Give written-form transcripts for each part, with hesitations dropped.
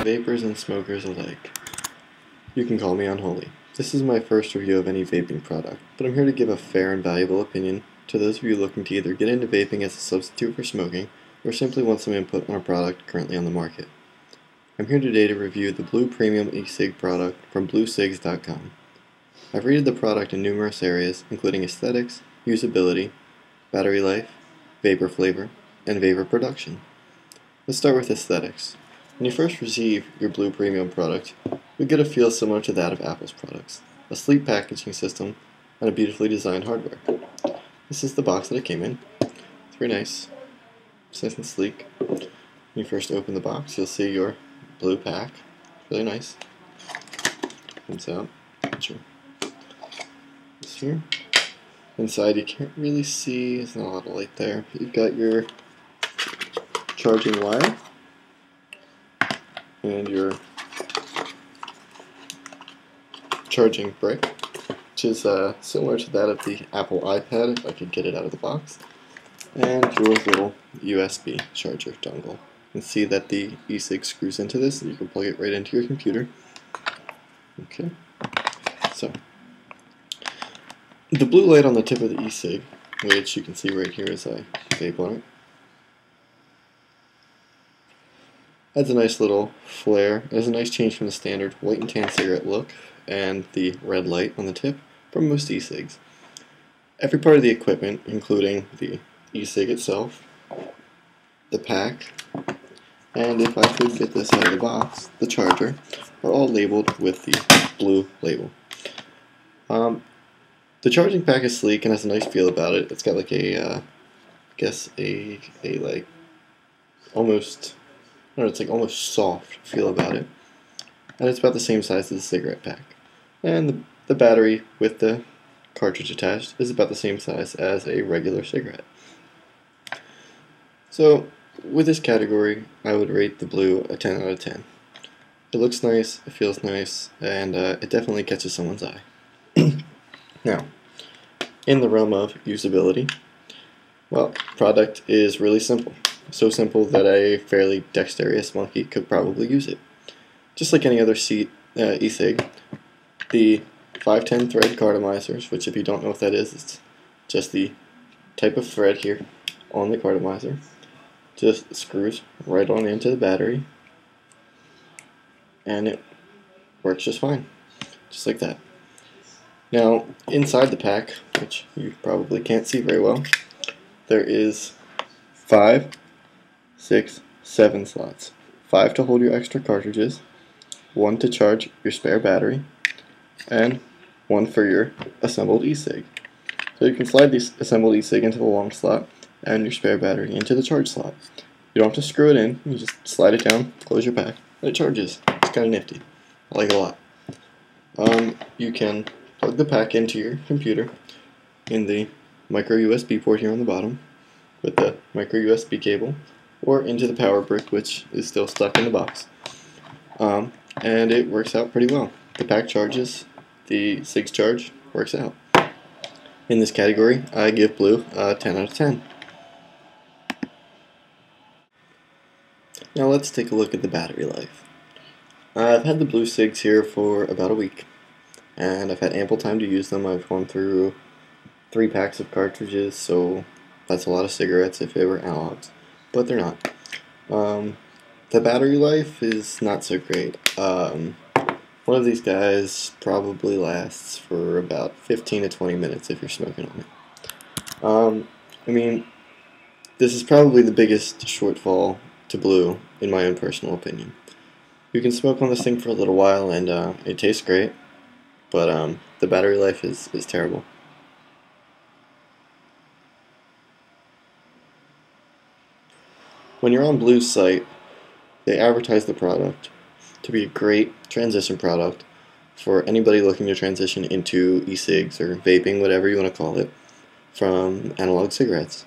Vapers and smokers alike, you can call me unholy. This is my first review of any vaping product, but I'm here to give a fair and valuable opinion to those of you looking to either get into vaping as a substitute for smoking, or simply want some input on a product currently on the market. I'm here today to review the Blu Premium e-Cig product from BluCigs.com. I've rated the product in numerous areas, including aesthetics, usability, battery life, vapor flavor, and vapor production. Let's start with aesthetics. When you first receive your Blu Premium product, you'll get a feel similar to that of Apple's products, a sleek packaging system, and a beautifully designed hardware. This is the box that it came in. It's very nice. It's nice and sleek. When you first open the box, you'll see your blue pack. Really nice. Comes out. Sure. This here. Inside you can't really see, there's not a lot of light there. You've got your charging wire and your charging brick, which is similar to that of the Apple iPad if I could get it out of the box, and your little USB charger dongle. You can see that the e-Cig screws into this, and you can plug it right into your computer. Okay, so the blue light on the tip of the e-Cig, which you can see right here as I vape on it, adds a nice little flare. It has a nice change from the standard white and tan cigarette look and the red light on the tip from most e-Cigs. Every part of the equipment, including the e-Cig itself, the pack, and if I could get this out of the box, the charger, are all labeled with the blue label. The charging pack is sleek and has a nice feel about it. It's got like a, like almost, I don't know, it's like almost soft feel about it. And it's about the same size as the cigarette pack. And the battery with the cartridge attached is about the same size as a regular cigarette. So with this category, I would rate the blue a 10 out of 10. It looks nice, it feels nice, and it definitely catches someone's eye. Now, in the realm of usability, well, product is really simple. So simple that a fairly dexterous monkey could probably use it. Just like any other e-Cig, the 510 thread cartomizers, which if you don't know what that is, it's just the type of thread here on the cartomizer, just screws right on into the battery, and it works just fine, just like that. Now, inside the pack, which you probably can't see very well, there is 5, 6, 7 slots. 5 to hold your extra cartridges, 1 to charge your spare battery, and 1 for your assembled e-Cig. So you can slide the assembled e-Cig into the long slot and your spare battery into the charge slot. You don't have to screw it in, you just slide it down, close your pack, and it charges. It's kind of nifty. I like it a lot. You can plug the pack into your computer in the micro USB port here on the bottom with the micro USB cable, or into the power brick, which is still stuck in the box. And it works out pretty well. The pack charges, the Cigs charge works out. In this category, I give Blu a 10 out of 10. Now let's take a look at the battery life. I've had the Blu Cigs here for about a week, and I've had ample time to use them. I've gone through 3 packs of cartridges, so that's a lot of cigarettes if they were analogs, but they're not. The battery life is not so great. One of these guys probably lasts for about 15 to 20 minutes if you're smoking on it. I mean, this is probably the biggest shortfall to Blu, in my own personal opinion. You can smoke on this thing for a little while and it tastes great, but the battery life is terrible. When you're on Blu's site, they advertise the product to be a great transition product for anybody looking to transition into e-Cigs or vaping, whatever you want to call it, from analog cigarettes.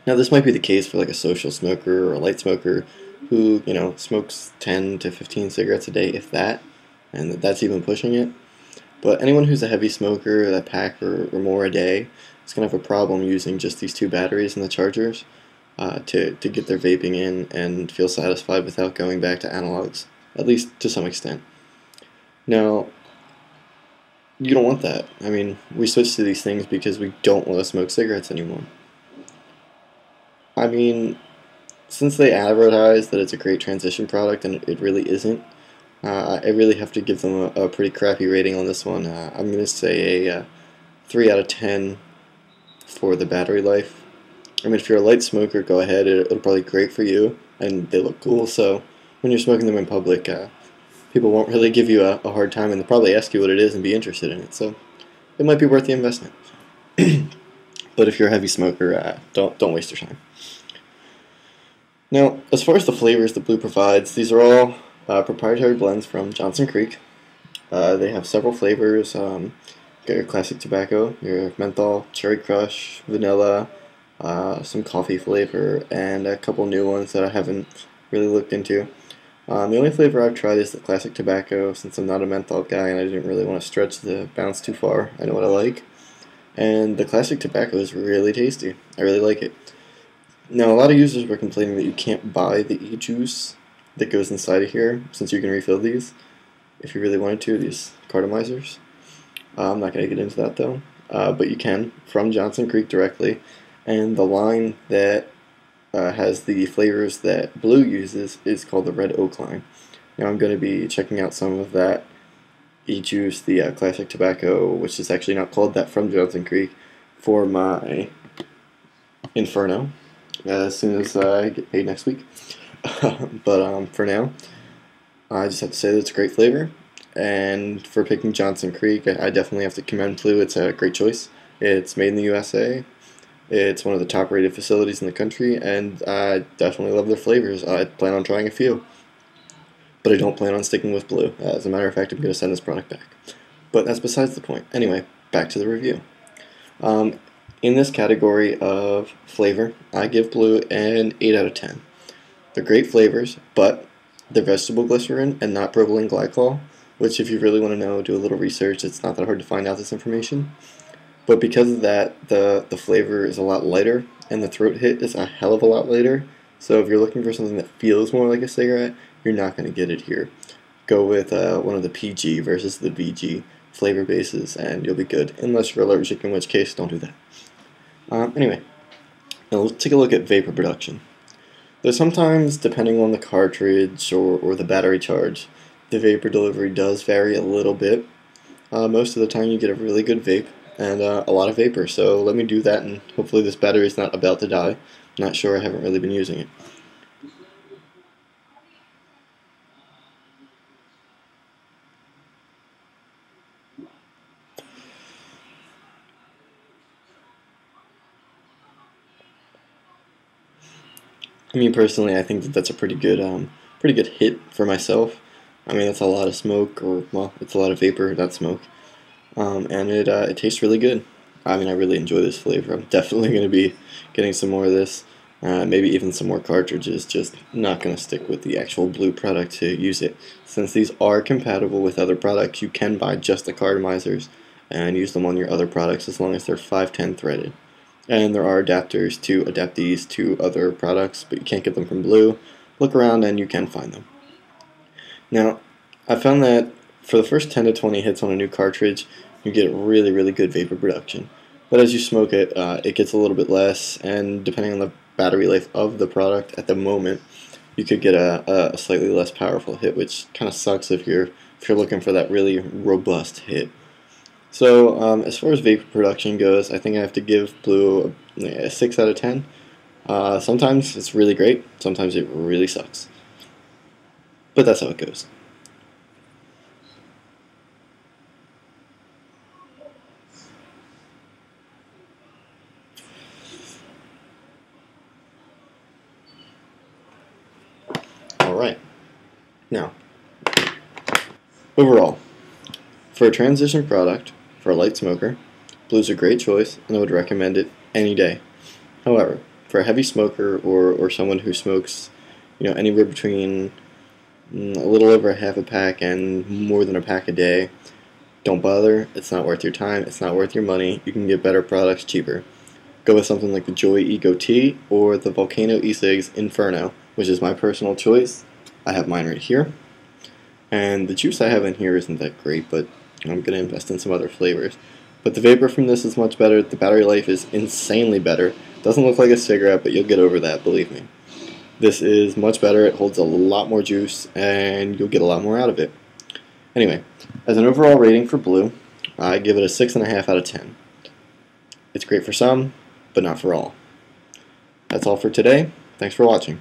Now this might be the case for like a social smoker or a light smoker who, you know, smokes 10 to 15 cigarettes a day, if that, and that's even pushing it. But anyone who's a heavy smoker, a pack or more a day, is going to have a problem using just these 2 batteries and the chargers to get their vaping in and feel satisfied without going back to analogs at least to some extent. Now, you don't want that. I mean, we switched to these things because we don't want to smoke cigarettes anymore. I mean, since they advertise that it's a great transition product, and it really isn't, I really have to give them a pretty crappy rating on this one. I'm going to say a 3 out of 10 for the battery life. I mean, if you're a light smoker, go ahead. It'll probably be great for you, and they look cool, so when you're smoking them in public, people won't really give you a hard time, and they'll probably ask you what it is and be interested in it, so it might be worth the investment. But if you're a heavy smoker, don't waste your time. Now, as far as the flavors that Blu provides, these are all proprietary blends from Johnson Creek. They have several flavors. Got your classic tobacco, your menthol, cherry crush, vanilla, some coffee flavor, and a couple new ones that I haven't really looked into. The only flavor I've tried is the classic tobacco, since I'm not a menthol guy and I didn't really want to stretch the bounds too far. I know what I like. And the classic tobacco is really tasty. I really like it. Now, a lot of users were complaining that you can't buy the e-juice that goes inside of here, since you can refill these if you really wanted to, these cartomizers. I'm not going to get into that though, but you can from Johnson Creek directly, and the line that has the flavors that Blu uses is called the Red Oak line. Now I'm going to be checking out some of that e-juice, the classic tobacco, which is actually not called that, from Johnson Creek, for my Inferno as soon as I get paid next week. But for now, I just have to say that it's a great flavor. And for picking Johnson Creek, I definitely have to commend Blu. It's a great choice. It's made in the USA. It's one of the top rated facilities in the country, and I definitely love their flavors. I plan on trying a few, but I don't plan on sticking with Blu. As a matter of fact, I'm going to send this product back. But that's besides the point. Anyway, back to the review. In this category of flavor, I give Blu an 8 out of 10. They're great flavors, but they're vegetable glycerin and not propylene glycol, which, if you really want to know, do a little research. It's not that hard to find out this information. But because of that, the flavor is a lot lighter, and the throat hit is a hell of a lot lighter. So if you're looking for something that feels more like a cigarette, you're not going to get it here. Go with one of the PG versus the VG flavor bases, and you'll be good. Unless you're allergic, in which case, don't do that. Anyway, now let's take a look at vapor production. There's sometimes, depending on the cartridge or the battery charge, the vapor delivery does vary a little bit. Most of the time you get a really good vape and a lot of vapor, so let me do that, and hopefully this battery is not about to die. Not sure, I haven't really been using it. I mean, personally, I think that that's a pretty good hit for myself. I mean, that's a lot of smoke, or, well, it's a lot of vapor, not smoke. And it tastes really good. I mean, I really enjoy this flavor. I'm definitely going to be getting some more of this. Maybe even some more cartridges, just not going to stick with the actual Blu product to use it. Since these are compatible with other products, you can buy just the cartomizers and use them on your other products as long as they're 510 threaded. And there are adapters to adapt these to other products, but you can't get them from Blu. Look around and you can find them. Now, I found that for the first 10 to 20 hits on a new cartridge, you get really, really good vapor production. But as you smoke it, it gets a little bit less, and depending on the battery life of the product at the moment, you could get a slightly less powerful hit, which kind of sucks if you're looking for that really robust hit. So as far as vapor production goes, I think I have to give Blu a 6 out of 10. Sometimes it's really great, sometimes it really sucks. But that's how it goes. Alright, now, overall, for a transition product, for a light smoker, Blu's a great choice, and I would recommend it any day. However, for a heavy smoker or someone who smokes, anywhere between a little over a half a pack and more than a pack a day, don't bother. It's not worth your time. It's not worth your money. You can get better products cheaper. Go with something like the Joye Ego T or the Volcano e-Cigs Inferno, which is my personal choice. I have mine right here. And the juice I have in here isn't that great, but I'm going to invest in some other flavors. But the vapor from this is much better. The battery life is insanely better. Doesn't look like a cigarette, but you'll get over that, believe me. This is much better. It holds a lot more juice, and you'll get a lot more out of it. Anyway, as an overall rating for Blu, I give it a 6.5 out of 10. It's great for some, but not for all. That's all for today. Thanks for watching.